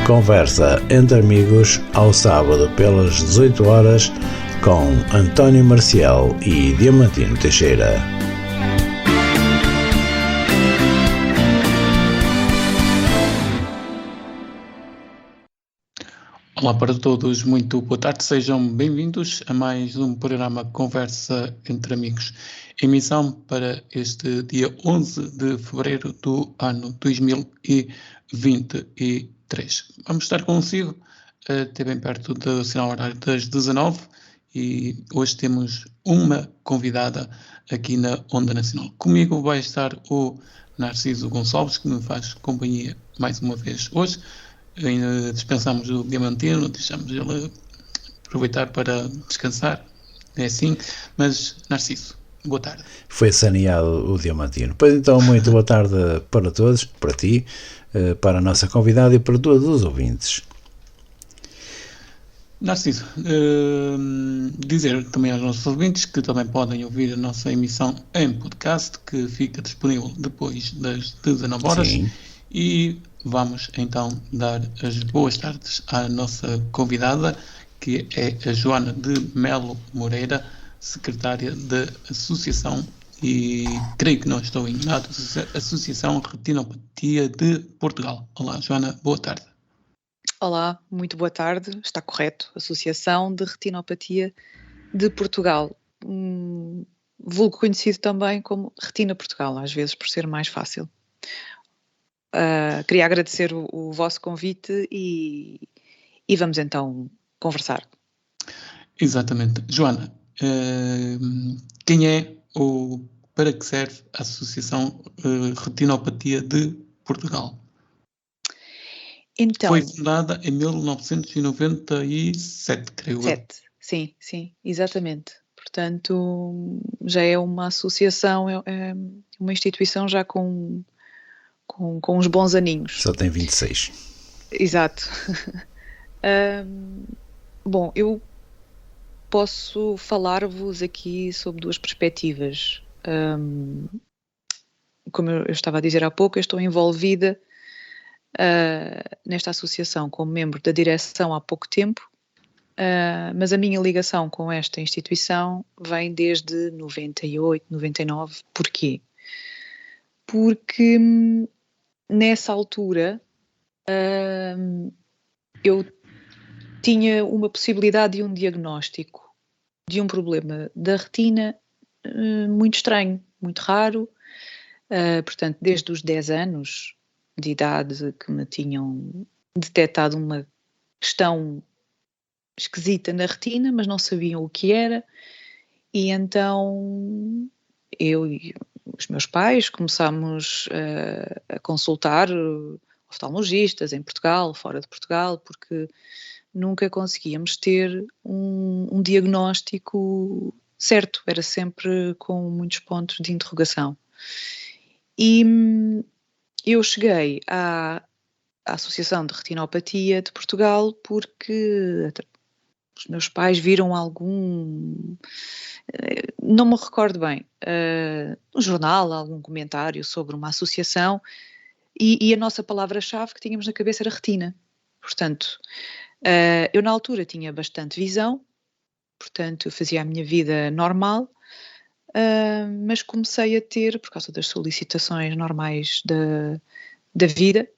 Conversa entre amigos ao sábado pelas 18 horas com António Marcial e Diamantino Teixeira. Olá para todos, muito boa tarde, sejam bem-vindos a mais um programa Conversa entre Amigos, emissão para este dia 11 de fevereiro do ano 2023. Vamos estar consigo até bem perto do sinal horário das 19 e hoje temos uma convidada aqui na Onda Nacional. Comigo vai estar o Narciso Gonçalves, que me faz companhia mais uma vez hoje. Ainda dispensamos o Diamantino, deixamos ele aproveitar para descansar, é assim, mas Narciso, boa tarde. Foi saneado o Diamantino. Pois então, muito boa tarde para todos, para ti, para a nossa convidada e para todos os ouvintes. Narciso, dizer também aos nossos ouvintes que também podem ouvir a nossa emissão em podcast, que fica disponível depois das 19 horas. Sim. E vamos então dar as boas tardes à nossa convidada, que é a Joana de Melo Moreira, secretária da Associação, e creio que não estou enganado, Associação Retinopatia de Portugal. Olá, Joana, boa tarde. Olá, muito boa tarde, está correto, Associação de Retinopatia de Portugal, vulgo conhecido também como Retina Portugal, às vezes por ser mais fácil. Queria agradecer o vosso convite e vamos então conversar. Exatamente. Joana, quem é ou para que serve a Associação Retinopatia de Portugal? Então, foi fundada em 1997, creio eu. Sim, exatamente. Portanto, já é uma associação, é uma instituição já com uns bons aninhos. Só tem 26. Exato. Bom, eu posso falar-vos aqui sobre duas perspectivas. Como eu estava a dizer há pouco, eu estou envolvida nesta associação como membro da direção há pouco tempo, mas a minha ligação com esta instituição vem desde 98, 99. Porquê? Porque nessa altura eu tinha uma possibilidade de um diagnóstico de um problema da retina muito estranho, muito raro. Portanto, desde os 10 anos de idade que me tinham detectado uma questão esquisita na retina, mas não sabiam o que era, e então eu e os meus pais começámos a consultar oftalmologistas em Portugal, fora de Portugal, porque nunca conseguíamos ter um diagnóstico certo, era sempre com muitos pontos de interrogação. E eu cheguei à Associação de Retinopatia de Portugal porque os meus pais viram não me recordo bem, no jornal, algum comentário sobre uma associação e a nossa palavra-chave que tínhamos na cabeça era retina. Portanto, eu na altura tinha bastante visão, portanto eu fazia a minha vida normal, mas comecei a ter, por causa das solicitações normais da vida,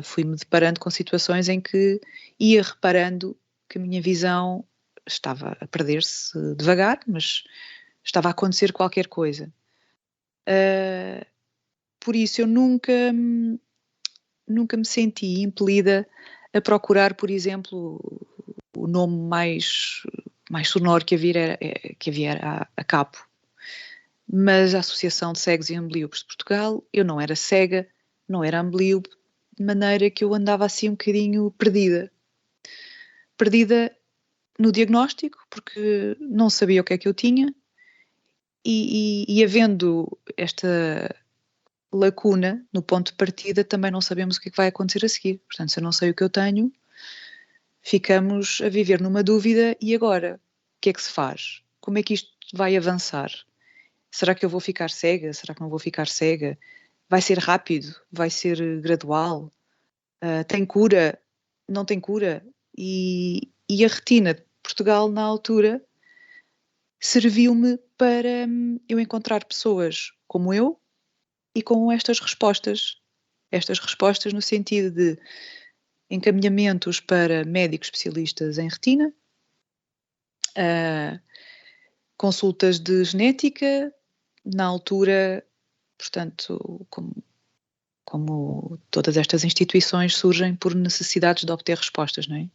fui-me deparando com situações em que ia reparando que a minha visão estava a perder-se devagar, mas estava a acontecer qualquer coisa. Por isso eu nunca me senti impelida a procurar, por exemplo, o nome mais sonoro que havia era a CAPO. Mas a Associação de Cegos e Amblíopes de Portugal, eu não era cega, não era amblíope, de maneira que eu andava assim um bocadinho perdida no diagnóstico, porque não sabia o que é que eu tinha, e havendo esta lacuna no ponto de partida, também não sabemos o que é que vai acontecer a seguir. Portanto, se eu não sei o que eu tenho, ficamos a viver numa dúvida. E agora? O que é que se faz? Como é que isto vai avançar? Será que eu vou ficar cega? Será que não vou ficar cega? Vai ser rápido? Vai ser gradual? Tem cura? não tem cura. E a retina de Portugal, na altura, serviu-me para eu encontrar pessoas como eu e com estas respostas no sentido de encaminhamentos para médicos especialistas em retina, consultas de genética, na altura, portanto, como todas estas instituições surgem por necessidades de obter respostas, não é?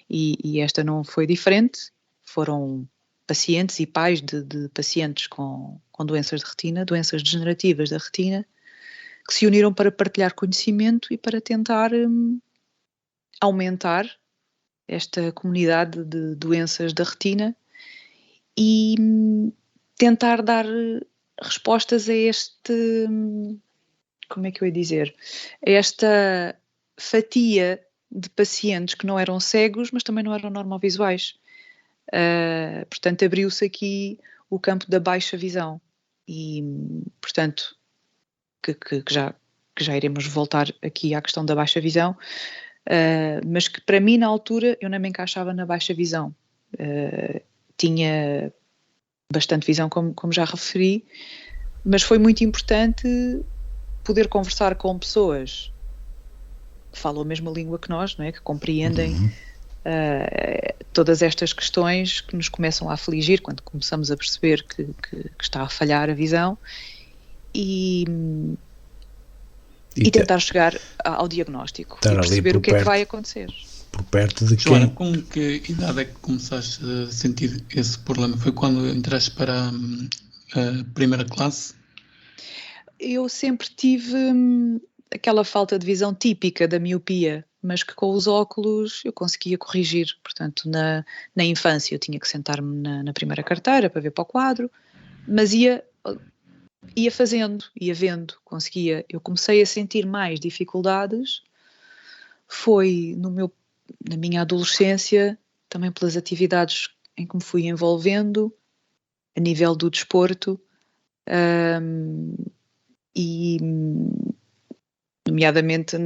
E esta não foi diferente, foram pacientes e pais de pacientes com doenças de retina, doenças degenerativas da retina, que se uniram para partilhar conhecimento e para tentar aumentar esta comunidade de doenças da retina e tentar dar respostas a este, como é que eu ia dizer, a esta fatia de pacientes que não eram cegos, mas também não eram normovisuais. Portanto, abriu-se aqui o campo da baixa visão e, portanto, que já iremos voltar aqui à questão da baixa visão, mas que para mim na altura eu não me encaixava na baixa visão. Tinha bastante visão, como já referi, mas foi muito importante poder conversar com pessoas que falam a mesma língua que nós, não é? Que compreendem todas estas questões que nos começam a afligir quando começamos a perceber que está a falhar a visão e tentar chegar ao diagnóstico e perceber o que é que vai acontecer. Por perto de Joana, quem? com que idade é que começaste a sentir esse problema? Foi quando entraste para a primeira classe? Eu sempre tive aquela falta de visão típica da miopia, mas que com os óculos eu conseguia corrigir. Portanto, na infância eu tinha que sentar-me na primeira carteira para ver para o quadro, mas ia fazendo, ia vendo, conseguia. Eu comecei a sentir mais dificuldades, foi na minha adolescência, também pelas atividades em que me fui envolvendo, a nível do desporto, e nomeadamente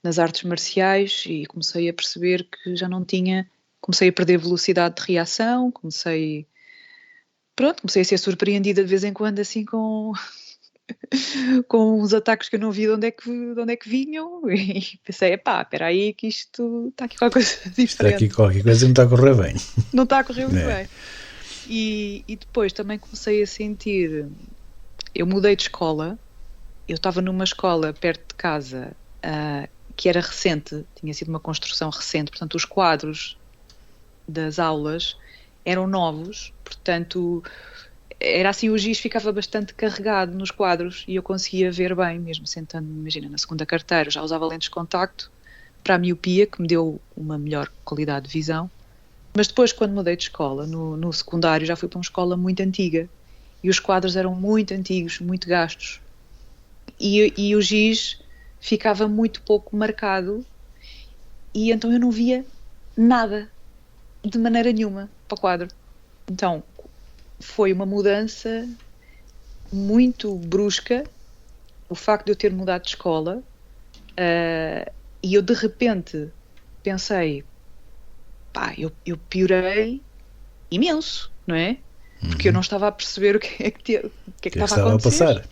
nas artes marciais, e comecei a perceber que já não tinha, comecei a perder velocidade de reação, comecei a ser surpreendida de vez em quando assim com uns ataques que eu não vi de onde é que vinham, e pensei, espera aí que isto está aqui qualquer coisa diferente. Está aqui qualquer coisa que não está a correr bem. Não está a correr muito bem. E depois também comecei a sentir, eu mudei de escola, eu estava numa escola perto de casa que era recente, tinha sido uma construção recente, portanto os quadros das aulas eram novos, portanto era assim, o giz ficava bastante carregado nos quadros e eu conseguia ver bem, mesmo sentando-me, imagina, na segunda carteira, já usava lentes de contacto para a miopia, que me deu uma melhor qualidade de visão. Mas depois, quando mudei de escola, no secundário, já fui para uma escola muito antiga e os quadros eram muito antigos, muito gastos, e o giz ficava muito pouco marcado e então eu não via nada, de maneira nenhuma, para o quadro. Então foi uma mudança muito brusca, o facto de eu ter mudado de escola, e eu de repente pensei, eu piorei imenso, não é? Porque eu não estava a perceber o que é que estava a acontecer. Passar.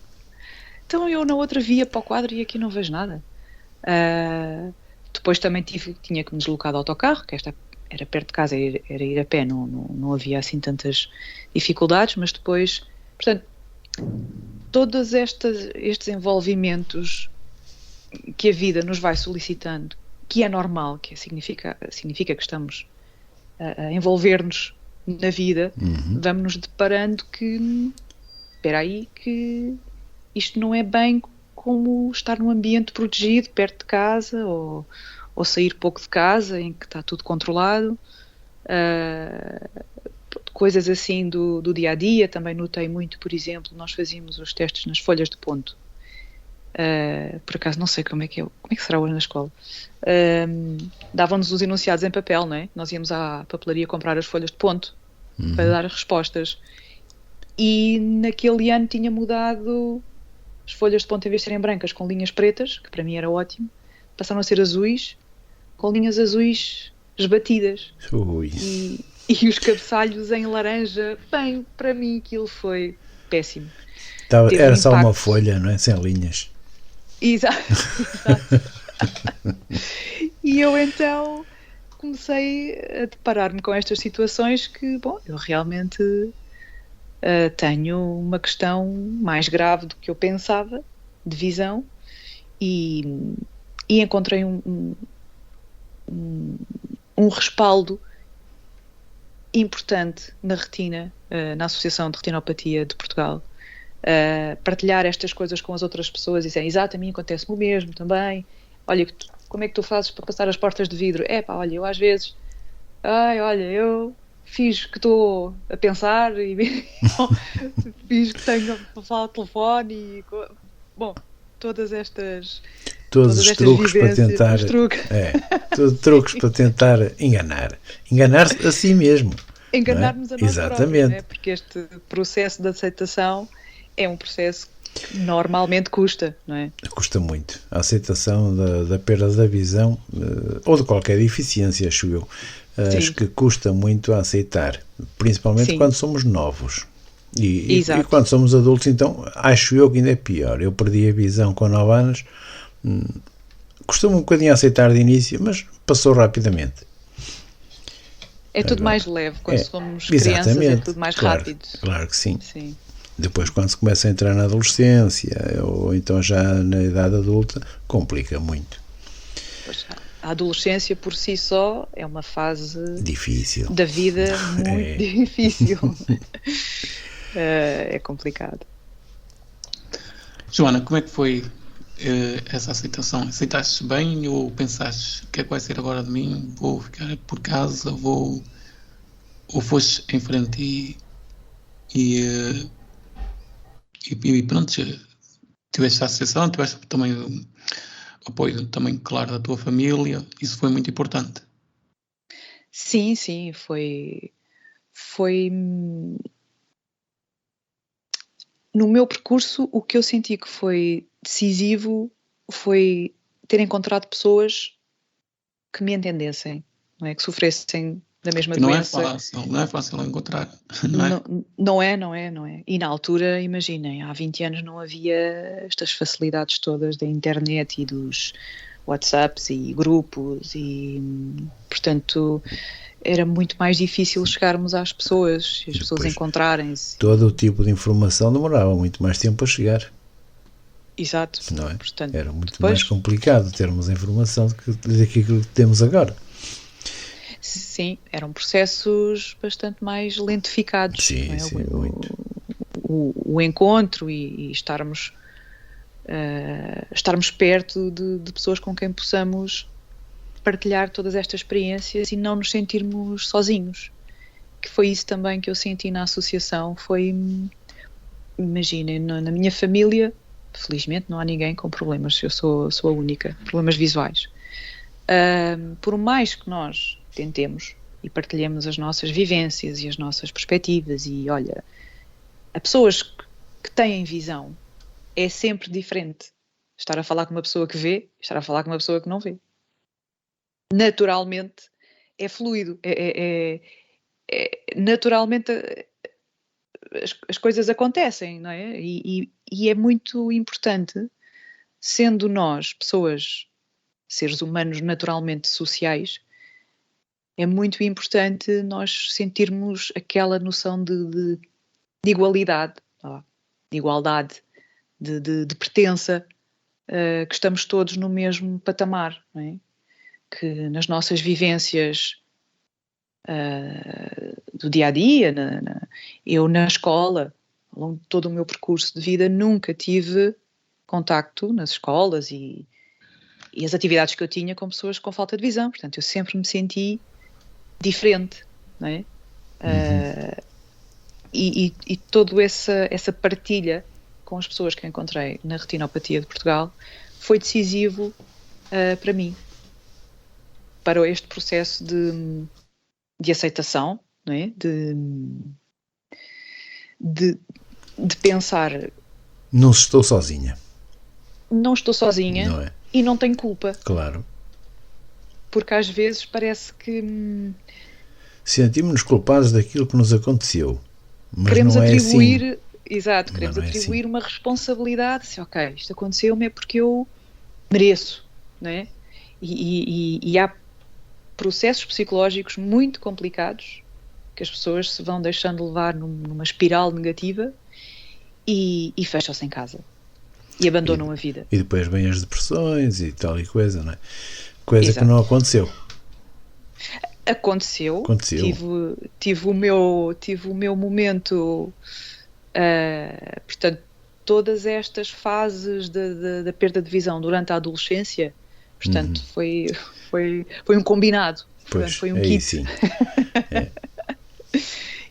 Então eu na outra via para o quadro e aqui não vejo nada. Depois também tinha que me deslocar de autocarro, que esta era perto de casa, era ir a pé, não havia assim tantas dificuldades, mas depois, portanto, todos estes envolvimentos que a vida nos vai solicitando, que é normal, que significa que estamos a envolver-nos na vida, vamos nos deparando que, espera aí, que isto não é bem como estar num ambiente protegido, perto de casa, ou sair pouco de casa, em que está tudo controlado, coisas assim do dia-a-dia. Também notei muito, por exemplo, nós fazíamos os testes nas folhas de ponto, por acaso não sei como é que será hoje na escola, davam-nos os enunciados em papel, não é? Nós íamos à papelaria comprar as folhas de ponto para dar as respostas, e naquele ano tinha mudado, as folhas de ponto, em vez de serem brancas com linhas pretas, que para mim era ótimo, passaram a ser azuis, com linhas azuis esbatidas. Ui. E os cabeçalhos em laranja. Bem, para mim aquilo foi péssimo. Era só uma folha, não é? Sem linhas. Exato. E eu então comecei a deparar-me com estas situações que, bom, eu realmente tenho uma questão mais grave do que eu pensava, de visão, e encontrei um respaldo importante na retina, na Associação de Retinopatia de Portugal. Partilhar estas coisas com as outras pessoas e dizer, exato, a mim acontece-me o mesmo também. Olha, como é que tu fazes para passar as portas de vidro? Olha, eu às vezes, eu fiz que estou a pensar e fiz que tenho a falar ao telefone e, bom, todos os truques para tentar, truques para tentar enganar-se a si mesmo. Enganar-nos a nós Exatamente. Próprios, né? Porque este processo de aceitação é um processo que normalmente custa, não é? Custa muito. A aceitação da perda da visão, ou de qualquer deficiência, acho eu. Acho que custa muito a aceitar, principalmente quando somos novos. E quando somos adultos, então, acho eu que ainda é pior. Eu perdi a visão com 9 anos, custou-me um bocadinho a aceitar de início, mas passou rapidamente. É tudo mais leve quando somos crianças, é tudo mais rápido. Claro que sim. Depois, quando se começa a entrar na adolescência, ou então já na idade adulta, complica muito. Pois, a adolescência por si só é uma fase difícil da vida, muito difícil. É complicado. Joana, como é que foi essa aceitação? Aceitaste bem ou pensaste o que é que vai ser agora de mim? Vou ficar por casa? Ou foste em frente e pronto, tiveste a aceitação, tiveste também o apoio também, claro, da tua família, isso foi muito importante. Sim, foi no meu percurso. O que eu senti que foi decisivo foi ter encontrado pessoas que me entendessem, não é? Que sofressem da mesma doença. Não é fácil encontrar, não é? Não é. E na altura, imaginem, há 20 anos não havia estas facilidades todas da internet e dos WhatsApps e grupos e, portanto, era muito mais difícil chegarmos às pessoas e as pessoas encontrarem-se. Todo o tipo de informação demorava muito mais tempo a chegar. Exato. Não é? Portanto, era muito mais complicado termos a informação do que aquilo que temos agora. Sim, eram processos bastante mais lentificados. Sim, muito. O encontro e estarmos perto de pessoas com quem possamos partilhar todas estas experiências e não nos sentirmos sozinhos. Que foi isso também que eu senti na associação. Imaginem, na minha família, felizmente não há ninguém com problemas, eu sou a única, problemas visuais. Por mais que nós tentemos e partilhemos as nossas vivências e as nossas perspectivas e olha, a pessoas que têm visão é sempre diferente estar a falar com uma pessoa que vê e estar a falar com uma pessoa que não vê. Naturalmente é fluido, naturalmente as coisas acontecem, não é? E é muito importante, sendo nós pessoas, seres humanos naturalmente sociais, é muito importante nós sentirmos aquela noção de igualdade, de pertença, que estamos todos no mesmo patamar, não é? Que nas nossas vivências do dia-a-dia, eu na escola, ao longo de todo o meu percurso de vida, nunca tive contacto nas escolas e as atividades que eu tinha com pessoas com falta de visão, portanto eu sempre me senti diferente, não é? E toda essa partilha com as pessoas que encontrei na Retinopatia de Portugal foi decisivo para mim, para este processo de aceitação, não é? De pensar, não estou sozinha, não estou sozinha, não é? E não tenho culpa. Claro. porque às vezes parece que sentimos-nos culpados daquilo que nos aconteceu, mas queremos não é atribuir, assim. exato, queremos Mas não é atribuir assim. uma responsabilidade, assim, ok, isto aconteceu-me é porque eu mereço, não é? E há processos psicológicos muito complicados que as pessoas se vão deixando levar numa espiral negativa e fecham-se em casa e abandonam a vida. E depois vêm as depressões e tal e coisa, não é? Coisa Exato. que não aconteceu. Aconteceu. Tive o meu momento, portanto, todas estas fases da perda de visão durante a adolescência, portanto, foi um combinado, portanto, foi um kit. Sim. É.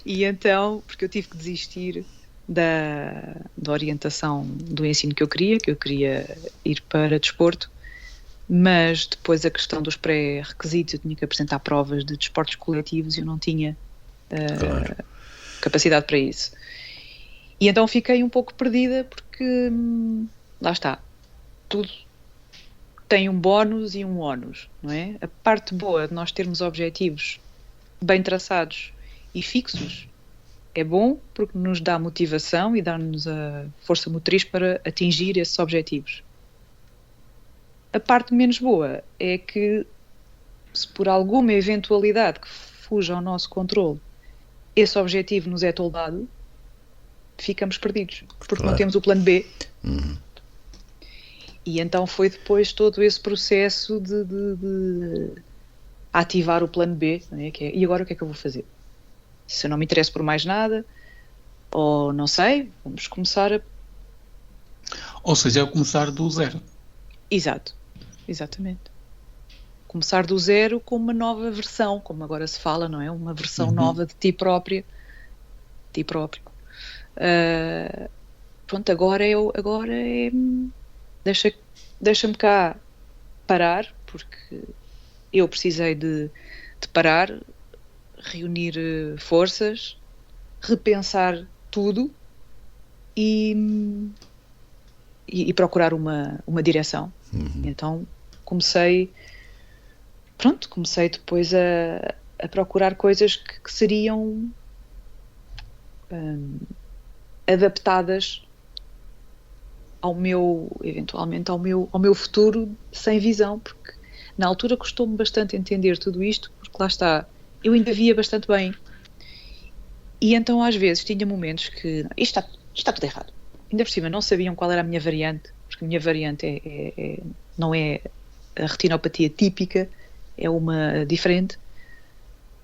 E então, porque eu tive que desistir da orientação do ensino que eu queria ir para desporto, mas depois a questão dos pré-requisitos, eu tinha que apresentar provas de desportos coletivos e eu não tinha capacidade para isso. E então fiquei um pouco perdida porque, lá está, tudo tem um bónus e um ónus, não é? A parte boa de nós termos objetivos bem traçados e fixos é bom porque nos dá motivação e dá-nos a força motriz para atingir esses objetivos. A parte menos boa é que, se por alguma eventualidade que fuja ao nosso controle, esse objetivo nos é toldado, ficamos perdidos, porque não temos o plano B. E então foi depois todo esse processo de ativar o plano B, não é? E agora o que é que eu vou fazer? Se eu não me interesso por mais nada, ou não sei, vamos começar a... Ou seja, é começar do zero. Exato, exatamente. Começar do zero com uma nova versão, como agora se fala, não é? Uma versão nova de ti próprio. Pronto, agora é deixa-me cá parar, porque eu precisei de parar, reunir forças, repensar tudo e procurar uma direção. Então comecei depois a procurar coisas que seriam adaptadas eventualmente ao meu futuro sem visão, porque na altura custou-me bastante entender tudo isto, porque lá está, eu ainda via bastante bem e então às vezes tinha momentos que isto está tudo errado, ainda por cima não sabiam qual era a minha variante, porque a minha variante não é a retinopatia típica, é uma diferente.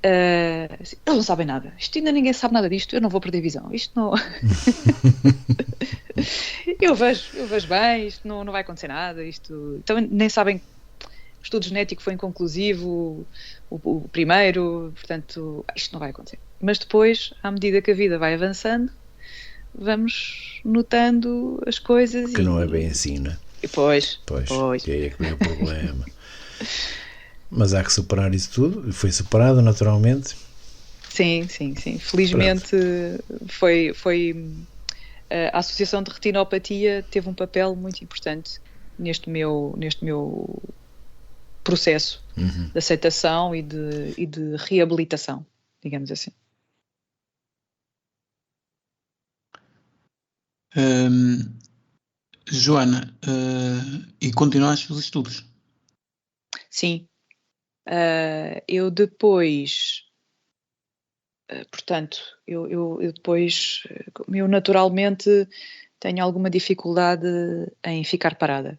Eles não sabem nada, isto ainda ninguém sabe nada disto, eu não vou perder visão, isto não... eu vejo bem, isto não vai acontecer nada, isto... Então nem sabem, o estudo genético foi inconclusivo, o primeiro, portanto isto não vai acontecer. Mas depois, à medida que a vida vai avançando, vamos notando as coisas que não é bem assim, não é? Pois. Que aí é que vem o problema. Mas há que superar isso tudo, e foi superado naturalmente. Sim. Felizmente foi a Associação de Retinopatia teve um papel muito importante neste meu processo de aceitação e de reabilitação, digamos assim. Joana, e continuaste os estudos? Sim. Eu depois, portanto, eu depois, eu naturalmente tenho alguma dificuldade em ficar parada.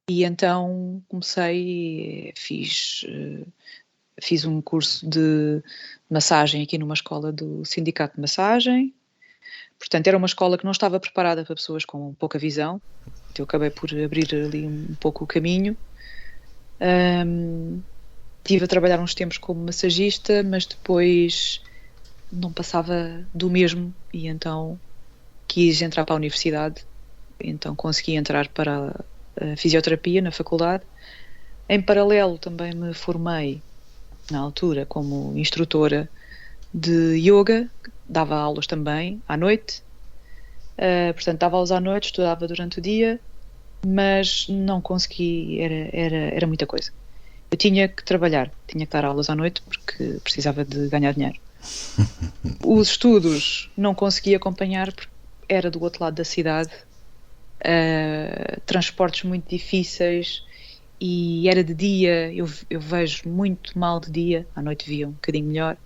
E então fiz um curso de massagem aqui numa escola do Sindicato de Massagem. Portanto, era uma escola que não estava preparada para pessoas com pouca visão. Então, eu acabei por abrir ali um pouco o caminho. Estive a trabalhar uns tempos como massagista, mas depois não passava do mesmo e então quis entrar para a universidade. Então consegui entrar para a fisioterapia na faculdade. Em paralelo também me formei na altura como instrutora de yoga, dava aulas também à noite. Portanto, dava aulas à noite, estudava durante o dia, mas não consegui, era muita coisa. Eu tinha que trabalhar, tinha que dar aulas à noite porque precisava de ganhar dinheiro. Os estudos não conseguia acompanhar porque era do outro lado da cidade, transportes muito difíceis e era de dia, eu vejo muito mal de dia, à noite via um bocadinho melhor.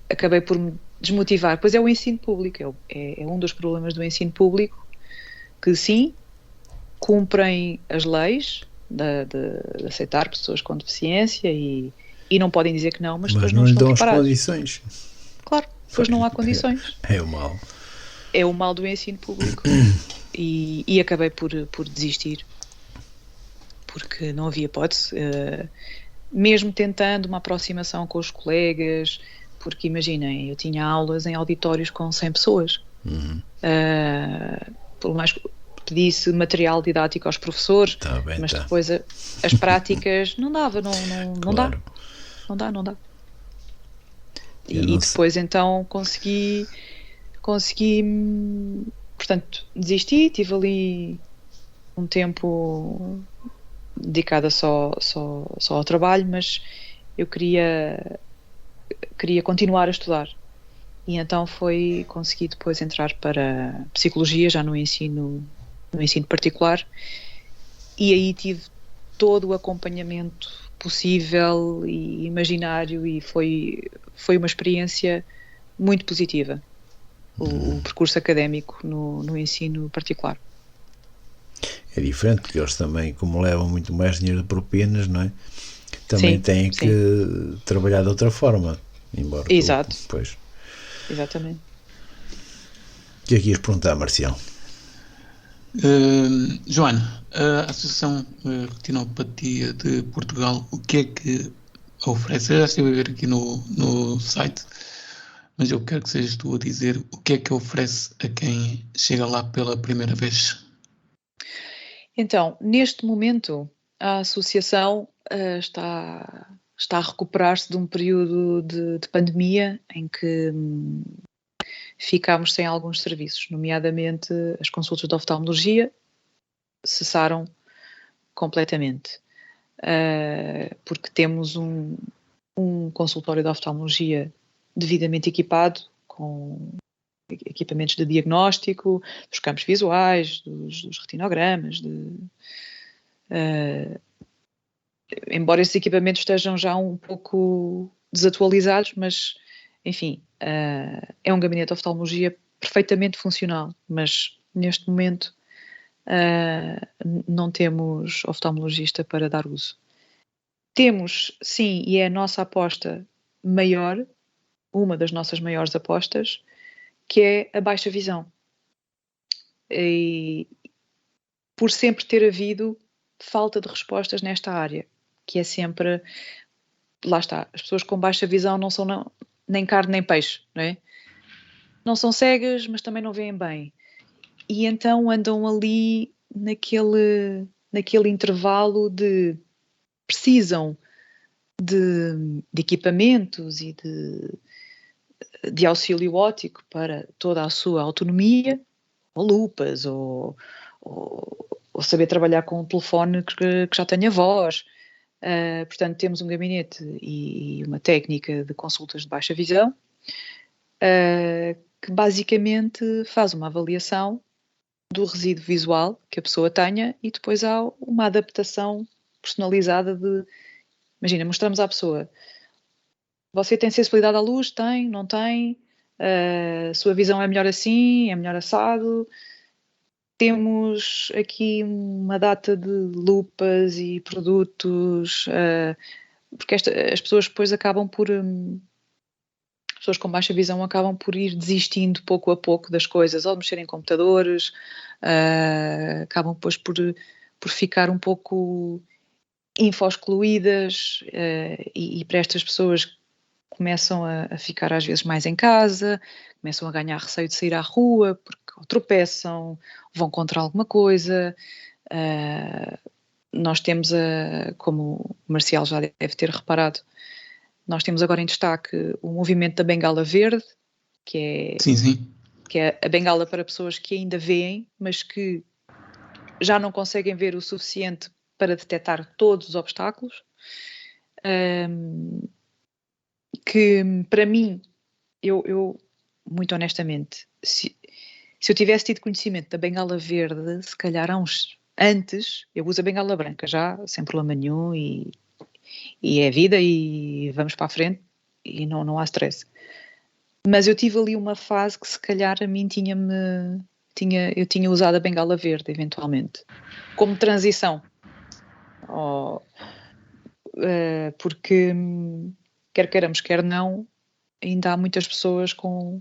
Acabei por me desmotivar, pois é o ensino público, é um dos problemas do ensino público, que sim, cumprem as leis de aceitar pessoas com deficiência e não podem dizer que não, mas depois não lhe estão dão as preparados. condições. Claro, depois não há condições. É o mal. É o mal do ensino público. E acabei por desistir, porque não havia hipótese. Mesmo tentando uma aproximação com os colegas, porque imaginem, eu tinha aulas em auditórios com 100 pessoas. Por mais que pedisse material didático aos professores, mas depois as práticas não dava, não Claro. dá. Não dá. E depois então consegui, portanto, desisti, tive ali um tempo dedicado só ao trabalho, mas eu queria continuar a estudar. E então consegui depois entrar para Psicologia, já no ensino particular, e aí tive todo o acompanhamento possível e imaginário, e foi uma experiência muito positiva, o percurso académico no ensino particular. É diferente, porque eles também, como levam muito mais dinheiro de propinas, não é? Também têm que trabalhar de outra forma, embora... Exato. Pois. Exatamente. O que é que ias perguntar, Marcial? Joana, a Associação Retinopatia de Portugal, o que é que oferece? Eu já estive a ver aqui no site, mas eu quero que sejas tu a dizer o que é que oferece a quem chega lá pela primeira vez. Então, neste momento, a Associação está a recuperar-se de um período de pandemia em que ficámos sem alguns serviços, nomeadamente as consultas de oftalmologia cessaram completamente, porque temos um consultório de oftalmologia devidamente equipado, com equipamentos de diagnóstico, dos campos visuais, dos retinogramas, embora esses equipamentos estejam já um pouco desatualizados, mas, enfim, é um gabinete de oftalmologia perfeitamente funcional, mas neste momento não temos oftalmologista para dar uso. Temos, sim, e é a nossa aposta maior, uma das nossas maiores apostas, que é a baixa visão. E por sempre ter havido falta de respostas nesta área, que é sempre, lá está, as pessoas com baixa visão não são nem carne nem peixe, não é? Não são cegas, mas também não veem bem. E então andam ali naquele intervalo de precisam de equipamentos e de auxílio óptico para toda a sua autonomia, ou lupas, ou saber trabalhar com um telefone que já tenha voz. Portanto, temos um gabinete e uma técnica de consultas de baixa visão que basicamente faz uma avaliação do resíduo visual que a pessoa tenha e depois há uma adaptação personalizada de... Imagina, mostramos à pessoa: você tem sensibilidade à luz? Tem? Não tem? Sua visão é melhor assim? É melhor assado? Temos aqui uma data de lupas e produtos, porque as pessoas depois acabam por... As pessoas com baixa visão acabam por ir desistindo pouco a pouco das coisas, ou mexer em computadores, acabam depois por ficar um pouco info-excluídas, e para estas pessoas começam a ficar às vezes mais em casa, começam a ganhar receio de sair à rua, porque ou tropeçam, vão contra alguma coisa. Nós temos, como o Marcial já deve ter reparado, nós temos agora em destaque o movimento da bengala verde, que é a bengala para pessoas que ainda veem, mas que já não conseguem ver o suficiente para detectar todos os obstáculos, que para mim, eu muito honestamente, se eu tivesse tido conhecimento da bengala verde, se calhar antes, eu uso a bengala branca já, sem problema nenhum, e é vida e vamos para a frente e não há stress. Mas eu tive ali uma fase que se calhar a mim eu tinha usado a bengala verde eventualmente, como transição. Porque quer queiramos, quer não, ainda há muitas pessoas com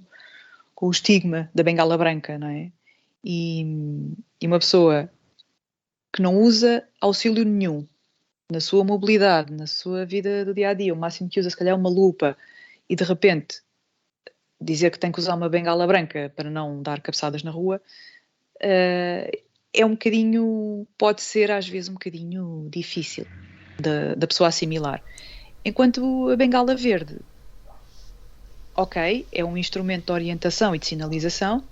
o estigma da bengala branca, não é? E uma pessoa que não usa auxílio nenhum na sua mobilidade, na sua vida do dia-a-dia, o máximo que usa se calhar é uma lupa, e de repente dizer que tem que usar uma bengala branca para não dar cabeçadas na rua, é um bocadinho, pode ser às vezes um bocadinho difícil da pessoa assimilar. Enquanto a bengala verde, ok, é um instrumento de orientação e de sinalização,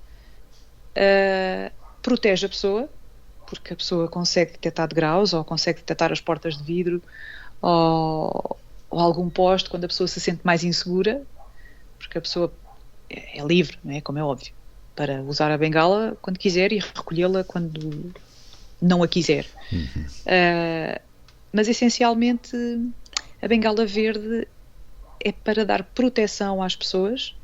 protege a pessoa, porque a pessoa consegue detectar degraus, ou consegue detectar as portas de vidro, ou algum poste, quando a pessoa se sente mais insegura, porque a pessoa é livre, não é? Como é óbvio, para usar a bengala quando quiser e recolhê-la quando não a quiser. Mas essencialmente a bengala verde é para dar proteção às pessoas,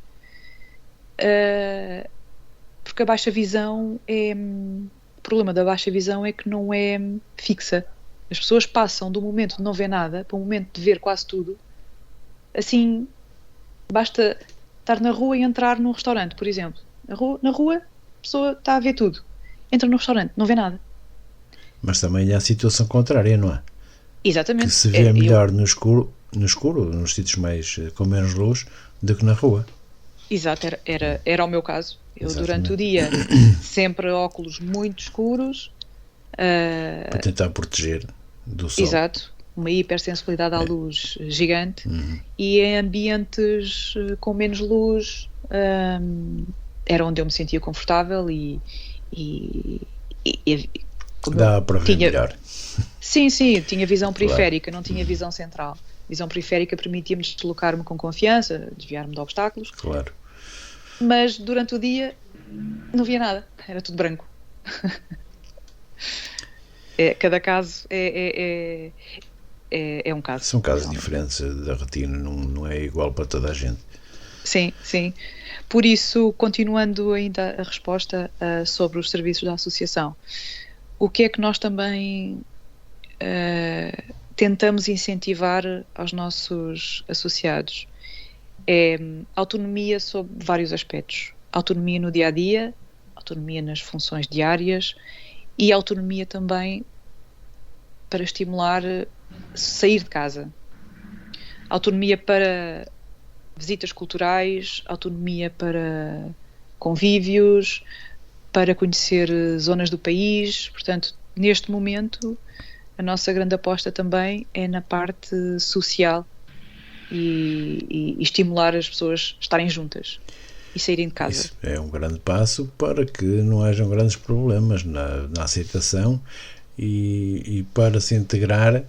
porque a baixa visão o problema da baixa visão é que não é fixa. As pessoas passam do momento de não ver nada para o momento de ver quase tudo. Assim, basta estar na rua e entrar num restaurante, por exemplo. Na rua, a pessoa está a ver tudo. Entra no restaurante, não vê nada. Mas também há a situação contrária, não é? Exatamente. Que se vê melhor no escuro, nos sítios com menos luz, do que na rua. Exato, era o meu caso. Eu, durante o dia, sempre óculos muito escuros. Para tentar proteger do sol. Exato. Uma hipersensibilidade à luz gigante. E em ambientes com menos luz, era onde eu me sentia confortável e dá para ver melhor. Sim, tinha visão periférica, não tinha visão central. Visão periférica permitia-me deslocar-me com confiança, desviar-me de obstáculos. Claro. Mas durante o dia não via nada, era tudo branco. Cada caso é um caso. São casos diferentes, da retina não é igual para toda a gente. Sim. Por isso, continuando ainda a resposta sobre os serviços da associação, o que é que nós também tentamos incentivar aos nossos associados? É autonomia sobre vários aspectos. Autonomia no dia-a-dia, autonomia nas funções diárias e autonomia também para estimular sair de casa. Autonomia para visitas culturais, autonomia para convívios, para conhecer zonas do país. Portanto, neste momento, a nossa grande aposta também é na parte social e estimular as pessoas a estarem juntas e saírem de casa. Isso é um grande passo para que não hajam grandes problemas na aceitação e para se integrar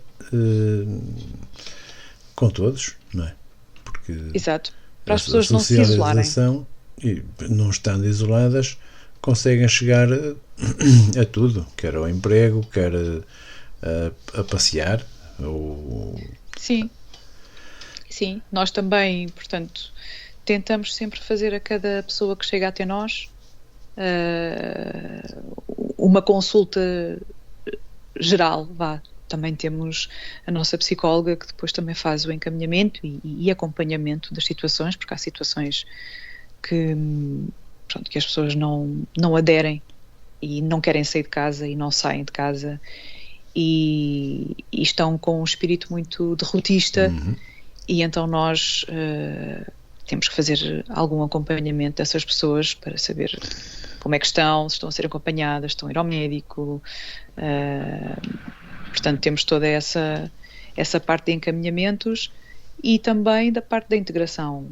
com todos, não é? Porque exato, para as pessoas não se isolarem. E não estando isoladas, conseguem chegar a tudo, quer ao emprego, quer a passear. Sim, nós também, portanto, tentamos sempre fazer a cada pessoa que chega até nós uma consulta geral, Também temos a nossa psicóloga que depois também faz o encaminhamento e acompanhamento das situações, porque há situações que as pessoas não aderem e não querem sair de casa e não saem de casa e estão com um espírito muito derrotista. E então nós temos que fazer algum acompanhamento dessas pessoas para saber como é que estão, se estão a ser acompanhadas, estão a ir ao médico. Portanto, temos toda essa parte de encaminhamentos e também da parte da integração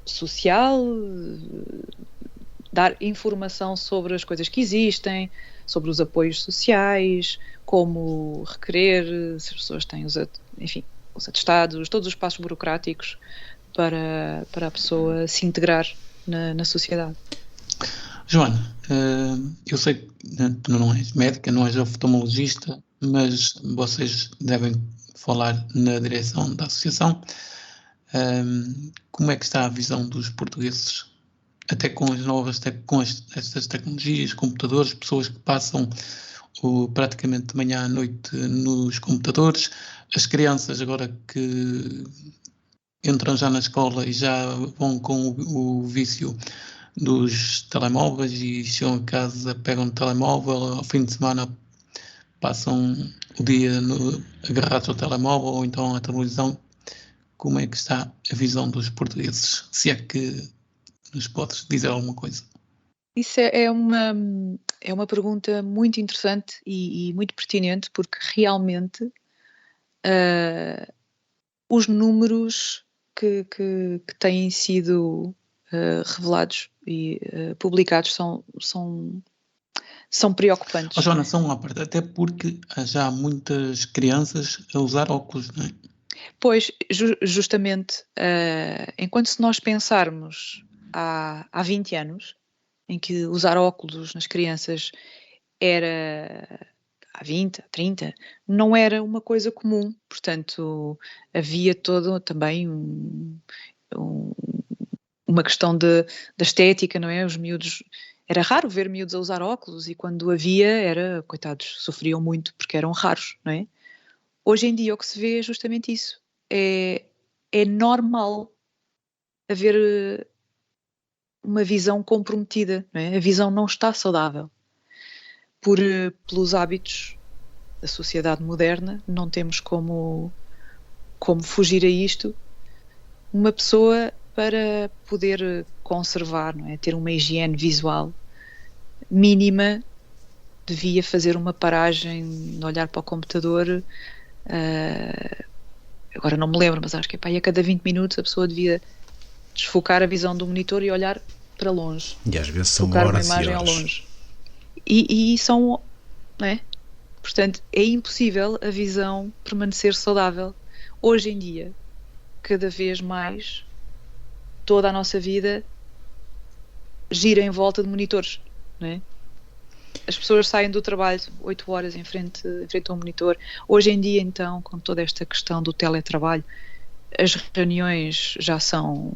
social, dar informação sobre as coisas que existem, sobre os apoios sociais, como requerer, se as pessoas têm os atestados, todos os passos burocráticos para a pessoa se integrar na sociedade. Joana, eu sei que tu não és médica, não és oftalmologista, mas vocês devem falar na direção da associação. Como é que está a visão dos portugueses, até com as novas, estas tecnologias, computadores, pessoas que passam praticamente de manhã à noite nos computadores, as crianças agora que entram já na escola e já vão com o vício dos telemóveis e chegam a casa, pegam no telemóvel, ao fim de semana passam o dia agarrados ao telemóvel ou então à televisão. Como é que está a visão dos portugueses? Se é que nos podes dizer alguma coisa. Isso é uma pergunta muito interessante e muito pertinente, porque realmente os números que têm sido revelados e publicados são preocupantes. Joana, só uma parte, até porque já há muitas crianças a usar óculos, não é? Pois, justamente, enquanto se nós pensarmos há 20 anos, em que usar óculos nas crianças era, há 20, há 30, não era uma coisa comum, portanto, havia todo também uma questão da estética, não é? Os miúdos, era raro ver miúdos a usar óculos e quando havia, coitados, sofriam muito porque eram raros, não é? Hoje em dia o que se vê é justamente isso. É normal haver uma visão comprometida, não é? A visão não está saudável. Pelos hábitos da sociedade moderna, não temos como fugir a isto. Uma pessoa, para poder conservar, não é? Ter uma higiene visual mínima, devia fazer uma paragem, olhar para o computador. Agora não me lembro, mas acho que a cada 20 minutos a pessoa devia desfocar a visão do monitor e olhar para longe. E às vezes são focar horas uma imagem e horas. ao longe. E são, não é? Portanto, é impossível a visão permanecer saudável. Hoje em dia, cada vez mais, toda a nossa vida gira em volta de monitores, não é? As pessoas saem do trabalho 8 horas em frente a um monitor. Hoje em dia, então, com toda esta questão do teletrabalho, as reuniões já são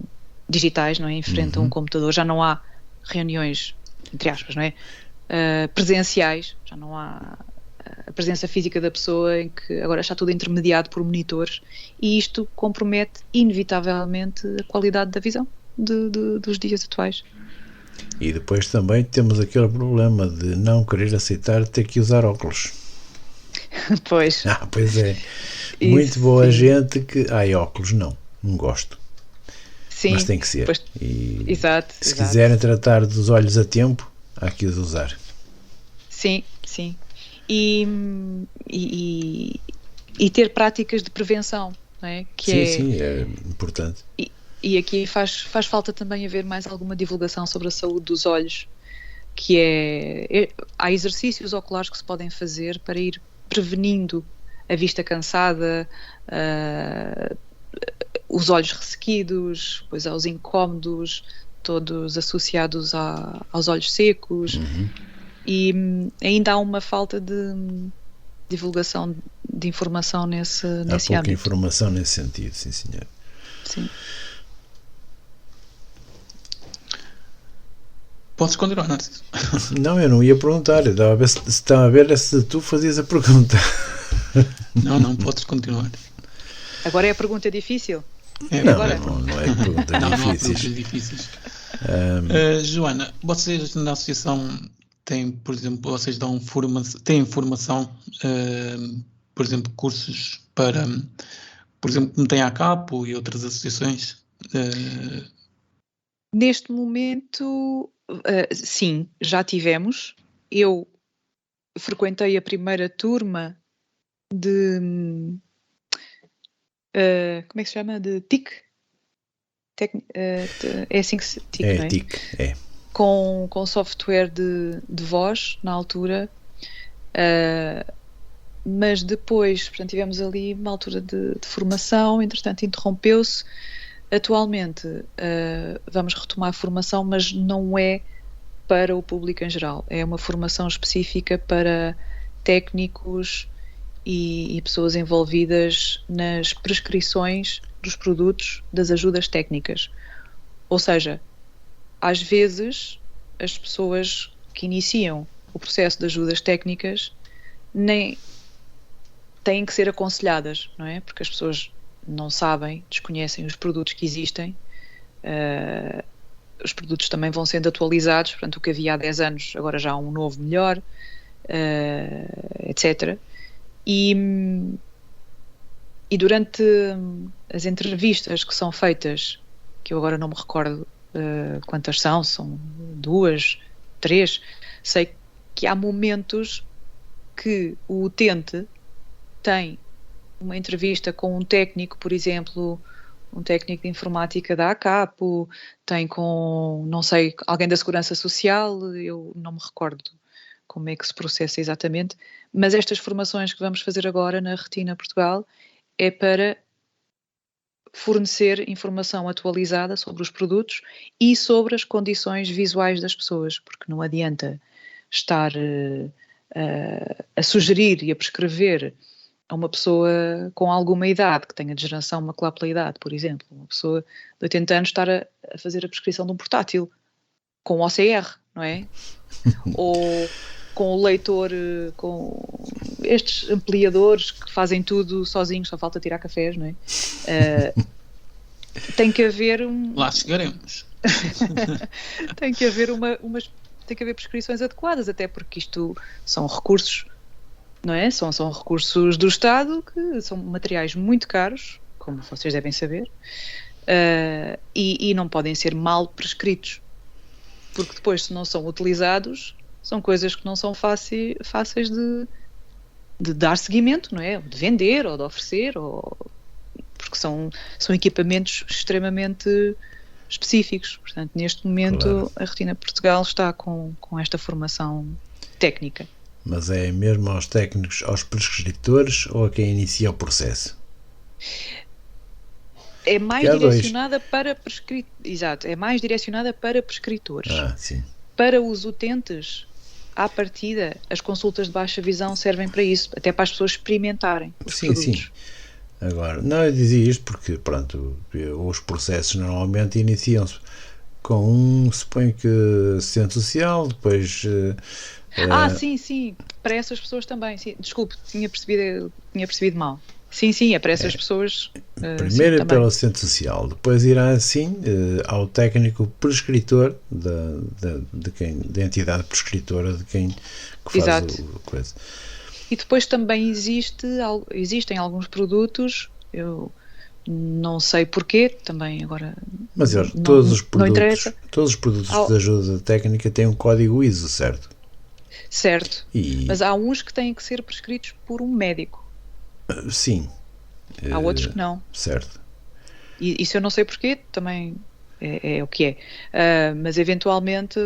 digitais, não é? Em frente a um computador, já não há reuniões, entre aspas, não é? Presenciais, já não há a presença física da pessoa, em que agora está tudo intermediado por monitores, e isto compromete inevitavelmente a qualidade da visão dos dias atuais. E depois também temos aquele problema de não querer aceitar ter que usar óculos. Pois. Pois é. Muito boa gente que... óculos não gosto. Sim. Mas tem que ser. Pois, exato. Se quiserem tratar dos olhos a tempo, há que os usar. Sim. E ter práticas de prevenção, não é? Sim, é importante. E aqui faz falta também haver mais alguma divulgação sobre a saúde dos olhos, que há exercícios oculares que se podem fazer para ir prevenindo a vista cansada, os olhos ressequidos, depois aos incómodos, todos associados aos olhos secos. E ainda há uma falta de divulgação de informação nesse âmbito. Há pouca informação nesse sentido, sim senhor. Sim. Podes continuar, Narciso. Não, eu não ia perguntar. Eu estava a ver se tu fazias a pergunta. Não, podes continuar. Agora é a pergunta difícil? Não é perguntas não há difíceis. perguntas difíceis. Joana, vocês na associação têm, por exemplo, vocês têm formação, por exemplo, cursos para, por exemplo, como tem a CAPO e outras associações? Neste momento, sim, já tivemos. Eu frequentei a primeira turma de... como é que se chama? De TIC? É assim que se... TIC, não é? TIC, é. Com software de voz, na altura, Mas depois, portanto, tivemos ali uma altura de formação, entretanto interrompeu-se. Atualmente vamos retomar a formação, mas não é para o público em geral, é uma formação específica para técnicos e pessoas envolvidas nas prescrições dos produtos das ajudas técnicas. Ou seja, às vezes as pessoas que iniciam o processo de ajudas técnicas nem têm que ser aconselhadas, não é? Porque as pessoas não sabem, desconhecem os produtos que existem. Os produtos também vão sendo atualizados, portanto o que havia há 10 anos agora já há um novo melhor, etc. E durante as entrevistas que são feitas, que eu agora não me recordo quantas são 2, 3, sei que há momentos que o utente tem uma entrevista com um técnico, por exemplo, um técnico de informática da ACAPO, tem com, não sei, alguém da Segurança Social, eu não me recordo como é que se processa exatamente, mas estas formações que vamos fazer agora na Retina Portugal é para fornecer informação atualizada sobre os produtos e sobre as condições visuais das pessoas, porque não adianta estar a sugerir e a prescrever a uma pessoa com alguma idade, que tenha degeneração macular pela idade, por exemplo, uma pessoa de 80 anos estar a fazer a prescrição de um portátil com OCR, não é? Ou com o leitor, com estes ampliadores que fazem tudo sozinhos, só falta tirar cafés, não é? Tem que haver Lá chegaremos. Tem que haver tem que haver prescrições adequadas, até porque isto são recursos, não é? São recursos do Estado, que são materiais muito caros, como vocês devem saber, e não podem ser mal prescritos, porque depois, se não são utilizados, são coisas que não são fáceis de dar seguimento, não é? De vender ou de oferecer, porque são equipamentos extremamente específicos. Portanto, neste momento, claro, a Retina Portugal está com esta formação técnica. Mas é mesmo aos técnicos, aos prescritores ou a quem inicia o processo? É mais direcionada para Exato, é mais direcionada para prescritores. Sim. Para os utentes, à partida, as consultas de baixa visão servem para isso, até para as pessoas experimentarem os produtos. Sim. Agora, não, eu dizia isto porque, pronto, os processos normalmente iniciam-se com suponho que assistente social, depois... Sim, para essas pessoas também. Sim, desculpe, tinha percebido mal. Sim, é para essas pessoas. Primeiro é pelo assistente social, depois irá assim ao técnico prescritor da entidade prescritora de quem que faz a coisa. E depois também existem alguns produtos, eu não sei porquê, também agora. Mas todos os produtos de ajuda técnica têm um código ISO, certo? Certo, mas há uns que têm que ser prescritos por um médico. Sim. Há outros que não. Certo. E isso eu não sei porquê, também é o que é. Mas eventualmente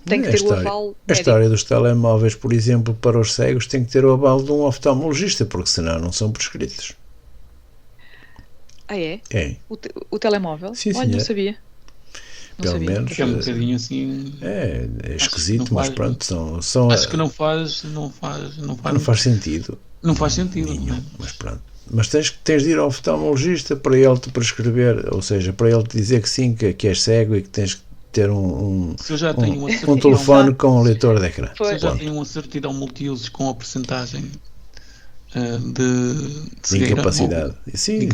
tem que ter o aval médico. A história dos telemóveis, por exemplo, para os cegos tem que ter o aval de um oftalmologista, porque senão não são prescritos. É? É. O telemóvel? Sim, olha, não sabia. Pelo menos é um bocadinho assim. É esquisito, mas pronto, acho que não faz sentido. Não faz sentido nenhum, mas pronto. Mas tens de ir ao oftalmologista para ele te prescrever, ou seja, para ele te dizer que sim, que és cego e que tens que ter um telefone com um leitor de ecrã. Se eu já tenho uma certidão multiusos com a percentagem de incapacidade. Sim,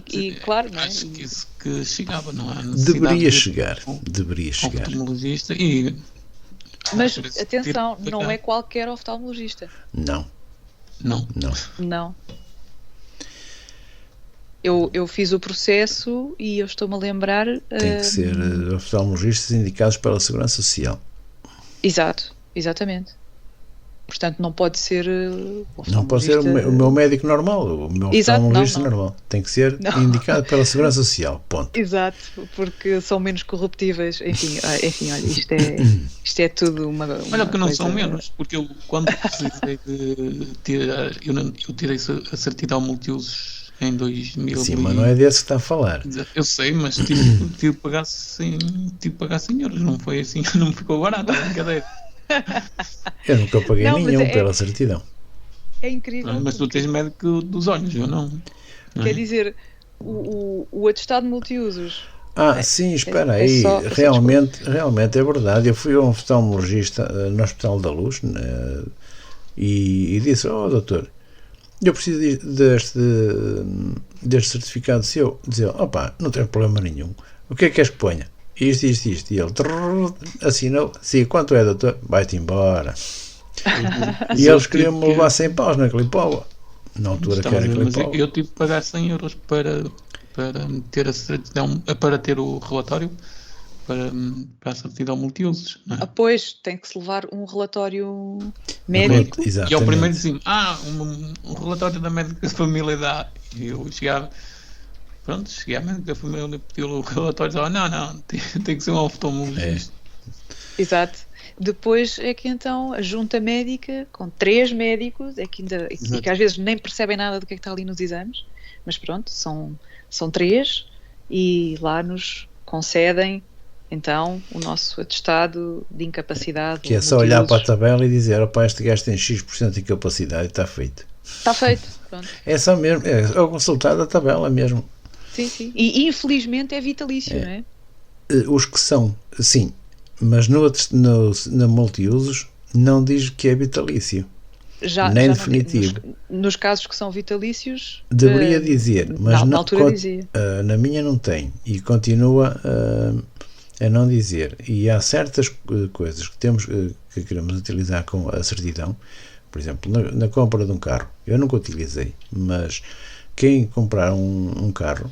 e claro, não é? Acho que isso que chegava, não é? Deveria chegar. Oftalmologista Mas atenção, não é qualquer oftalmologista. Não. Eu fiz o processo e eu estou-me a lembrar. Tem que ser oftalmologistas indicados pela Segurança Social. Exatamente. portanto não pode ser não pode ser o meu médico normal, o meu oftalmologista normal, tem que ser indicado pela Segurança Social, ponto. Exato, porque são menos corruptíveis, enfim, olha, isto é tudo uma olha que não coisa... são menos, porque eu quando precisei de tirar, eu tirei a certidão multiusos em 2000. Sim, mas não é desse que está a falar. Eu sei, mas tive que pagar 100 euros, não foi assim, não me ficou barato a brincadeira. Eu nunca paguei nenhum pela certidão. É incrível. Mas tu tens médico dos olhos, eu não. Quer dizer, o atestado multiusos. Sim, espera aí. Realmente é verdade. Eu fui a um oftalmologista no Hospital da Luz e disse: doutor, eu preciso deste certificado seu. Dizer: não tem problema nenhum. O que é que queres que ponha? Isto. E ele assinou. Sim, quanto é, doutor? Vai-te embora. E eles queriam me levar 100 paus na Clipova. Na altura que era Clipova. Eu tive que pagar 100 euros para ter a certidão, para ter o relatório para a certidão multiusos. Pois, tem que se levar um relatório médico. E ao primeiro dizia um relatório da médica de família da... E eu chegava... Pronto, cheguei à médica da família, pediu o relatório e disse: não, tem que ser um oftalmologista. Exato. Depois é que então a junta médica, com 3 médicos, é que ainda, e que às vezes nem percebem nada do que é que está ali nos exames, mas pronto, são 3 e lá nos concedem então o nosso atestado de incapacidade. Que é só olhar para a tabela e dizer: este gajo tem X% de incapacidade e está feito. Está feito, pronto. É só mesmo, é o resultado da tabela mesmo. Sim. E infelizmente é vitalício, não é? Os que são, sim, mas na multiusos não diz que é vitalício. Nem definitivo. Nos casos que são vitalícios... Deveria dizer, mas na altura dizia. Na minha não tem e continua a não dizer. E há certas coisas que queremos utilizar com a certidão. Por exemplo, na compra de um carro. Eu nunca utilizei, mas quem comprar um carro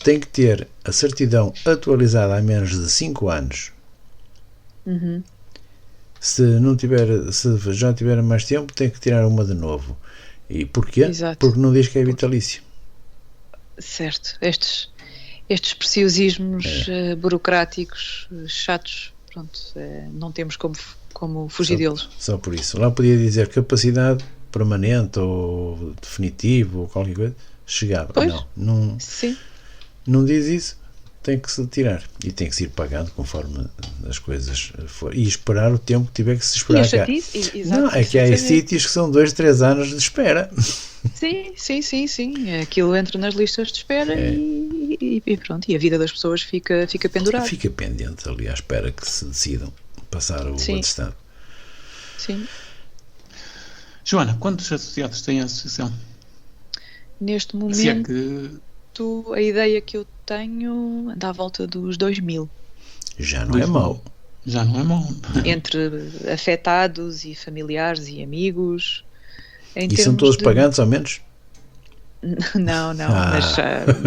tem que ter a certidão atualizada há menos de 5 anos. Uhum. Se já tiver mais tempo, tem que tirar uma de novo. E porquê? Exato. Porque não diz que é vitalício. Certo. Estes preciosismos burocráticos, chatos, pronto, não temos como fugir deles. Só por isso. Lá podia dizer capacidade permanente ou definitivo ou qualquer coisa. Chegava. Pois, não, sim. Não diz isso. Tem que se tirar. E tem que se ir pagando conforme as coisas for. E esperar o tempo que tiver que se esperar. Não, é que há sítios que são 2-3 anos de espera. Sim. Aquilo entra nas listas de espera e pronto. E a vida das pessoas fica pendurada. Fica pendente ali à espera que se decidam passar o atestado. Sim. Joana, quantos associados tem a associação? Neste momento, a ideia que eu tenho anda à volta dos 2.000. Já não é mau. Entre afetados e familiares e amigos. E são todos pagantes, ao menos? Não,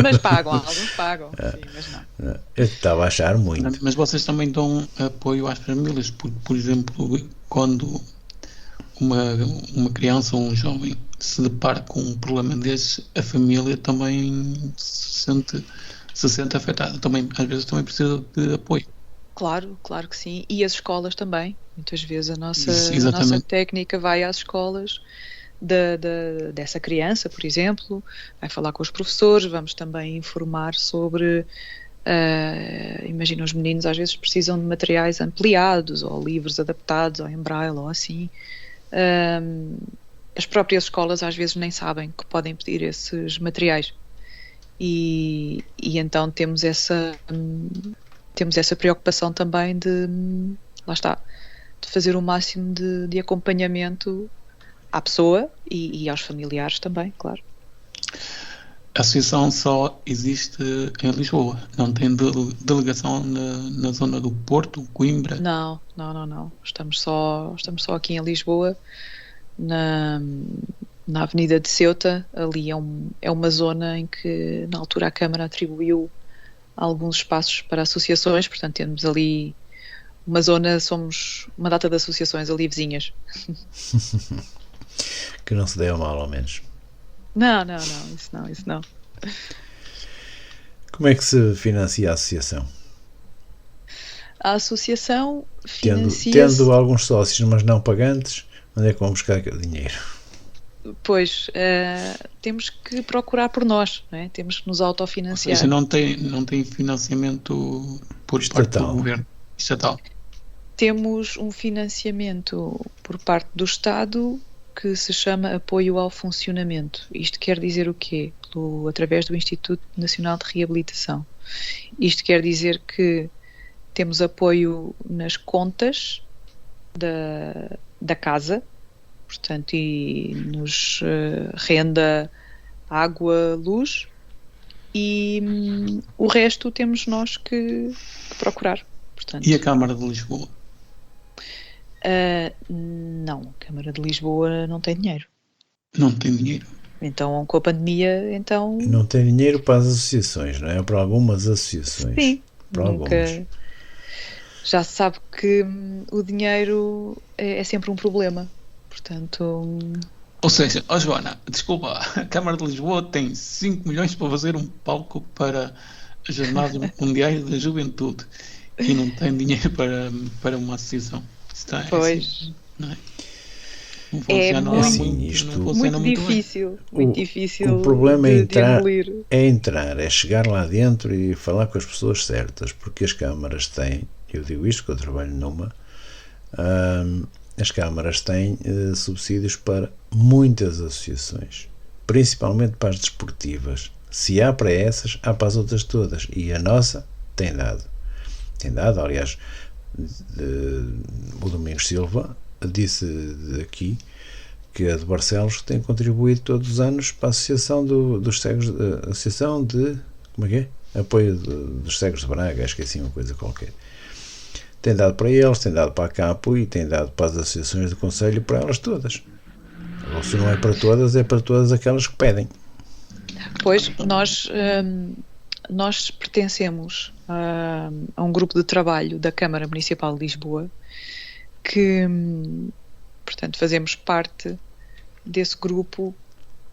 mas pagam, alguns pagam. Sim, mas não. Eu estava a achar muito. Mas vocês também dão apoio às famílias, por exemplo, quando uma criança ou um jovem se depara com um problema desses, a família também se sente afetada. Também, às vezes também precisa de apoio. Claro que sim. E as escolas também. Muitas vezes a nossa técnica vai às escolas dessa criança, por exemplo, vai falar com os professores, vamos também informar sobre... imagina, os meninos às vezes precisam de materiais ampliados ou livros adaptados ou em braille ou assim. As próprias escolas às vezes nem sabem que podem pedir esses materiais e então temos essa preocupação também de fazer o máximo de acompanhamento à pessoa e aos familiares também, claro. A associação só existe em Lisboa, não tem delegação na zona do Porto, Coimbra? Não. Estamos só aqui em Lisboa, na Avenida de Ceuta. Ali é uma zona em que na altura a Câmara atribuiu alguns espaços para associações, portanto temos ali uma zona, somos uma data de associações ali vizinhas. Que não se dê mal, ao menos. Não, isso não. Como é que se financia a associação? A associação financia-se... Tendo alguns sócios, mas não pagantes, onde é que vão buscar dinheiro? Pois, temos que procurar por nós, não é? Temos que nos autofinanciar. Ou seja, não tem financiamento por parte do governo estatal. Temos um financiamento por parte do Estado que se chama Apoio ao Funcionamento. Isto quer dizer o quê? Através do Instituto Nacional de Reabilitação. Isto quer dizer que temos apoio nas contas da casa, portanto, e nos renda, água, luz, e o resto temos nós que procurar. Portanto, e a Câmara de Lisboa? Não, a Câmara de Lisboa não tem dinheiro. Não tem dinheiro? Então, com a pandemia, então... Não tem dinheiro para as associações, não é? Para algumas associações. Sim, para algumas. Já se sabe que o dinheiro é sempre um problema. Portanto... Ou seja, Joana, desculpa, a Câmara de Lisboa tem 5 milhões para fazer um palco para as Jornadas Mundiais da Juventude e não tem dinheiro para uma associação. Está, pois. Assim, não é? Não funciona muito difícil. Muito difícil. O problema é entrar, é chegar lá dentro e falar com as pessoas certas, porque as câmaras têm, eu digo isto que eu trabalho numa, as câmaras têm subsídios para muitas associações, principalmente para as desportivas. Se há para essas, há para as outras todas, e a nossa tem dado, aliás, o Domingos Silva disse aqui que a de Barcelos tem contribuído todos os anos para a Associação dos Cegos, Associação de, como é que é? Apoio dos Cegos de Braga, acho que é assim uma coisa qualquer. Tem dado para eles, tem dado para a CAPO e tem dado para as associações do Conselho, para elas todas. Ou se não é para todas aquelas que pedem. Pois, nós pertencemos a um grupo de trabalho da Câmara Municipal de Lisboa que, portanto, fazemos parte desse grupo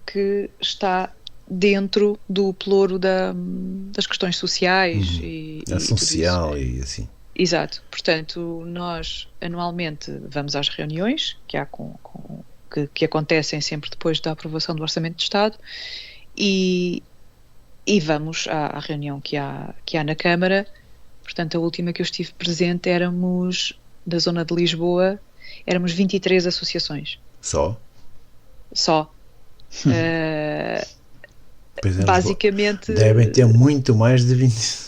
que está dentro do pelouro das questões sociais e social e assim. Exato. Portanto, nós anualmente vamos às reuniões que acontecem sempre depois da aprovação do Orçamento de Estado e vamos à reunião que há na Câmara. Portanto, a última que eu estive presente éramos, da zona de Lisboa, éramos 23 associações. Só? Basicamente... Devem ter muito mais de 20...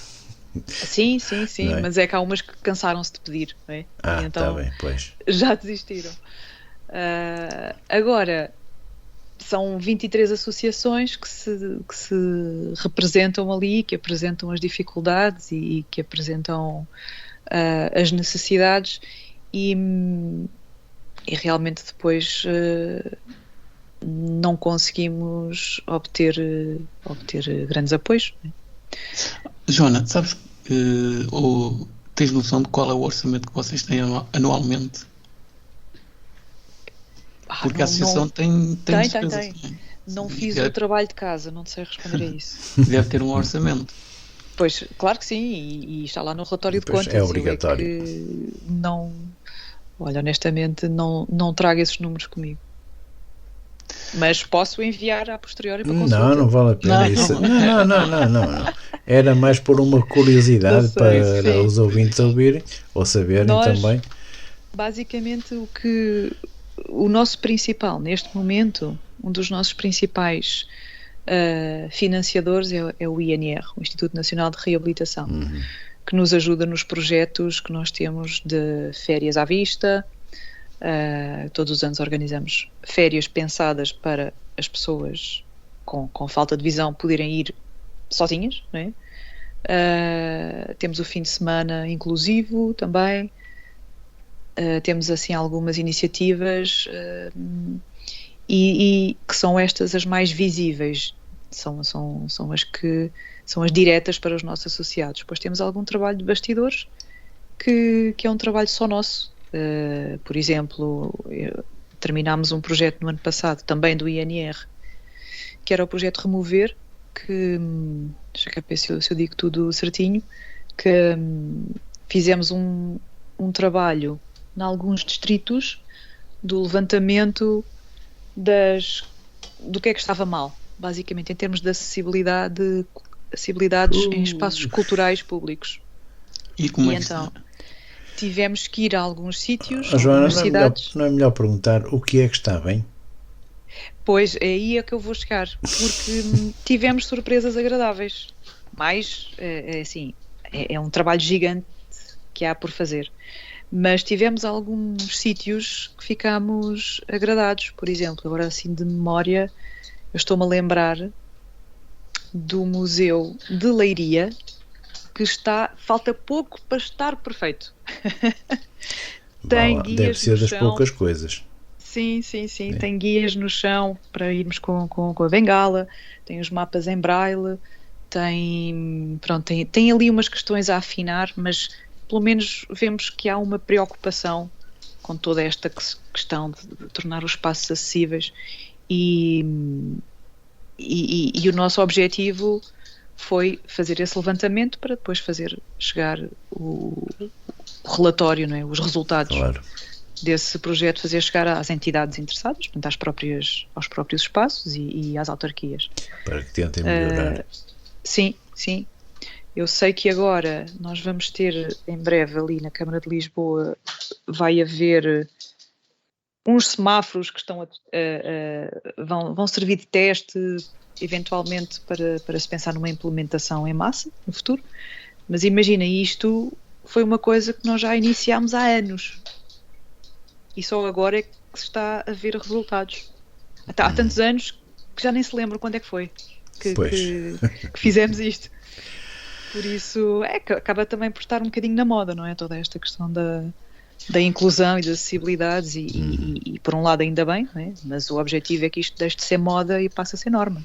Sim, é? Mas é que há umas que cansaram-se de pedir, não é? Então, tá bem, pois. Já desistiram. Agora, são 23 associações que se representam ali, que apresentam as dificuldades e que apresentam as necessidades e realmente depois não conseguimos obter grandes apoios. Não é? Joana, sabes ou tens noção de qual é o orçamento que vocês têm anualmente? Porque a associação tem despesas. Não fiz o trabalho de casa, não sei responder a isso. Deve ter um orçamento. Pois, claro que sim, e está lá no relatório de contas. É obrigatório. Honestamente, não trago esses números comigo. Mas posso enviar a posteriori para consulta. Não vale a pena isso. Não. Era mais por uma curiosidade para os ouvintes ouvirem ou saberem também. Basicamente, o nosso principal, neste momento, um dos nossos principais financiadores é o INR, o Instituto Nacional de Reabilitação, que nos ajuda nos projetos que nós temos de férias à vista. Todos os anos organizamos férias pensadas para as pessoas com falta de visão poderem ir sozinhas, não é? Temos o fim de semana inclusivo também. Temos assim algumas iniciativas e que são estas as mais visíveis, são as que são as diretas para os nossos associados. Depois temos algum trabalho de bastidores que é um trabalho só nosso. Por exemplo, terminámos um projeto no ano passado, também do INR, que era o projeto Remover, que, deixa cá ver se eu digo tudo certinho, que fizemos um trabalho em alguns distritos do levantamento do que é que estava mal, basicamente, em termos de acessibilidades em espaços culturais públicos. E como então tivemos que ir a alguns sítios, Joana, algumas cidades. Não é melhor perguntar o que é que está bem? Pois, é aí que eu vou chegar, porque tivemos surpresas agradáveis, mas, assim, é um trabalho gigante que há por fazer. Mas tivemos alguns sítios que ficámos agradados. Por exemplo, agora assim de memória, eu estou-me a lembrar do Museu de Leiria, que falta pouco para estar perfeito. Tem guias deve ser no das chão. poucas coisas. Sim. Tem guias no chão para irmos com a bengala, tem os mapas em braille, tem ali umas questões a afinar, mas pelo menos vemos que há uma preocupação com toda esta questão de tornar os espaços acessíveis e o nosso objetivo foi fazer esse levantamento para depois fazer chegar o relatório, não é? Os resultados desse projeto, fazer chegar às entidades interessadas, portanto, aos próprios espaços e às autarquias. Para que tentem melhorar. Sim. Eu sei que agora nós vamos ter, em breve, ali na Câmara de Lisboa, vai haver uns semáforos que vão servir de teste, eventualmente, para se pensar numa implementação em massa, no futuro. Mas imagina, isto foi uma coisa que nós já iniciámos há anos. E só agora é que se está a ver resultados. Há tantos anos que já nem se lembra quando é que foi que fizemos isto. Por isso, acaba também por estar um bocadinho na moda, não é? Toda esta questão da inclusão e das acessibilidades e por um lado ainda bem, não é? Mas o objetivo é que isto deixe de ser moda e passe a ser norma.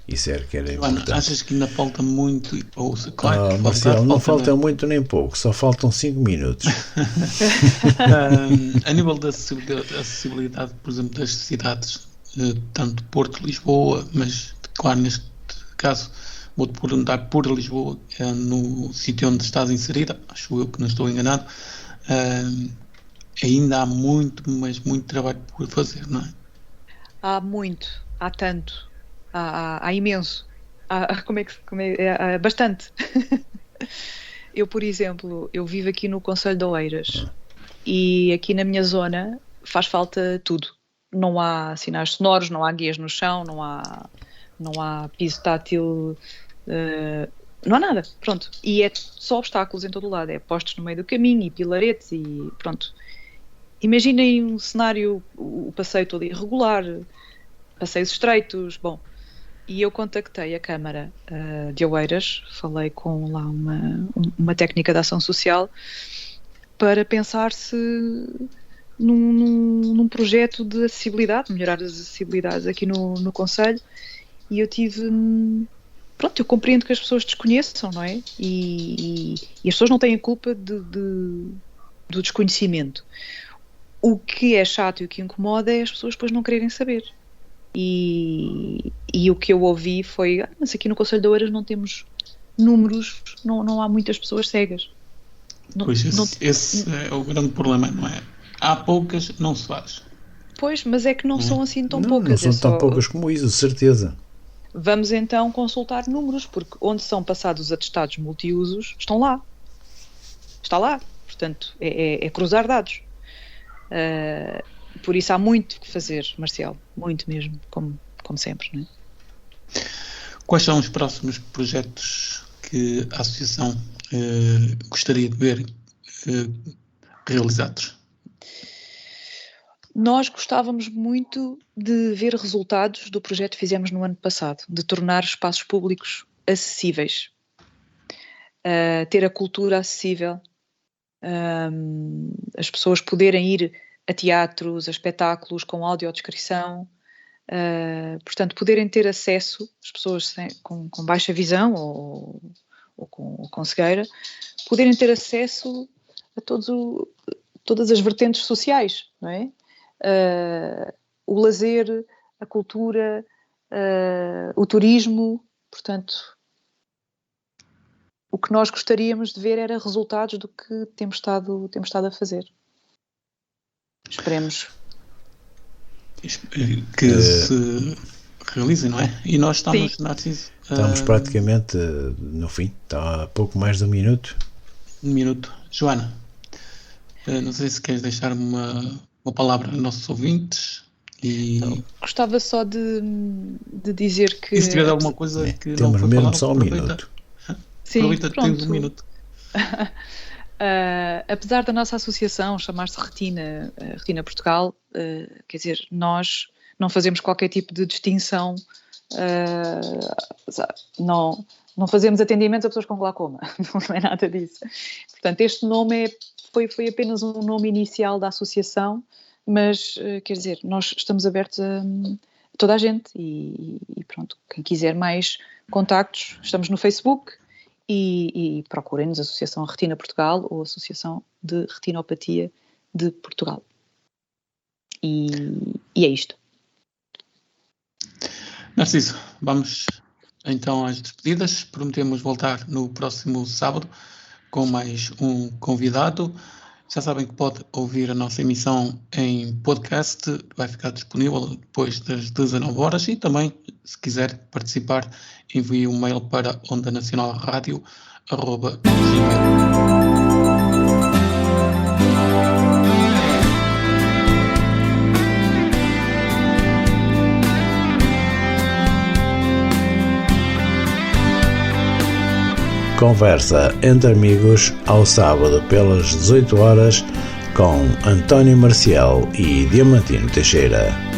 Isso era que era Joana, importante. achas que ainda falta muito? Claro, Marcelo, não falta muito nem pouco, só faltam 5 minutos. A nível da acessibilidade, por exemplo, das cidades, tanto Porto, Lisboa, mas claro, neste caso vou-te perguntar por Lisboa, no sítio onde estás inserida, acho eu que não estou enganado, ainda há muito, mas muito trabalho por fazer, não é? Há tanto, há imenso, há bastante. Eu, por exemplo, eu vivo aqui no Concelho de Oeiras e aqui na minha zona faz falta tudo. Não há sinais sonoros, não há guias no chão, não há piso tátil, não há nada, pronto. E é só obstáculos em todo o lado, é postos no meio do caminho e pilaretes e pronto. Imaginem um cenário, o passeio todo irregular, passeios estreitos, bom. E eu contactei a Câmara de Oeiras, falei com lá uma técnica de ação social para pensar-se num projeto de acessibilidade, melhorar as acessibilidades aqui no concelho, e eu eu compreendo que as pessoas desconheçam, não é? E as pessoas não têm a culpa do desconhecimento. O que é chato e o que incomoda é as pessoas depois não quererem saber. E o que eu ouvi foi, mas aqui no Concelho de Oeiras não temos números, não há muitas pessoas cegas. Pois esse é o grande problema, não é? Há poucas, não se faz. Pois, mas é que não são assim tão poucas. Não são tão poucas como isso, certeza. Vamos então consultar números, porque onde são passados os atestados multiusos, estão lá. Está lá. Portanto, é cruzar dados. Por isso há muito que fazer, Marcial. Muito mesmo, como sempre, não é? Quais são os próximos projetos que a Associação gostaria de ver realizados? Nós gostávamos muito de ver resultados do projeto que fizemos no ano passado, de tornar espaços públicos acessíveis, ter a cultura acessível, as pessoas poderem ir a teatros, a espetáculos com audiodescrição, portanto, poderem ter acesso, as pessoas com baixa visão ou com cegueira, poderem ter acesso todas as vertentes sociais, não é? O lazer, a cultura, o turismo, portanto, o que nós gostaríamos de ver era resultados do que temos estado a fazer. Esperemos que se realizem, não é? E nós estamos, Narciso, estamos praticamente no fim, está a pouco mais de um minuto. Joana, não sei se queres deixar uma palavra aos nossos ouvintes. Gostava só de dizer que... E se tiver alguma coisa que temos não foi mesmo falar, só um minuto. Sim, aproveita, pronto. tens um minuto. Apesar da nossa associação chamar-se Retina Portugal, quer dizer, nós não fazemos qualquer tipo de distinção, não fazemos atendimentos a pessoas com glaucoma, não é nada disso. Portanto, este nome foi apenas um nome inicial da associação, mas, quer dizer, nós estamos abertos a toda a gente e pronto, quem quiser mais contactos, estamos no Facebook e procurem-nos Associação Retina Portugal ou Associação de Retinopatia de Portugal. E é isto. Narciso, vamos então às despedidas. Prometemos voltar no próximo sábado com mais um convidado. Já sabem que pode ouvir a nossa emissão em podcast, vai ficar disponível depois das 19 horas e também, se quiser participar, envie um mail para ondanacionalradio@gmail.com. Conversa entre amigos ao sábado pelas 18 horas com António Marcial e Diamantino Teixeira.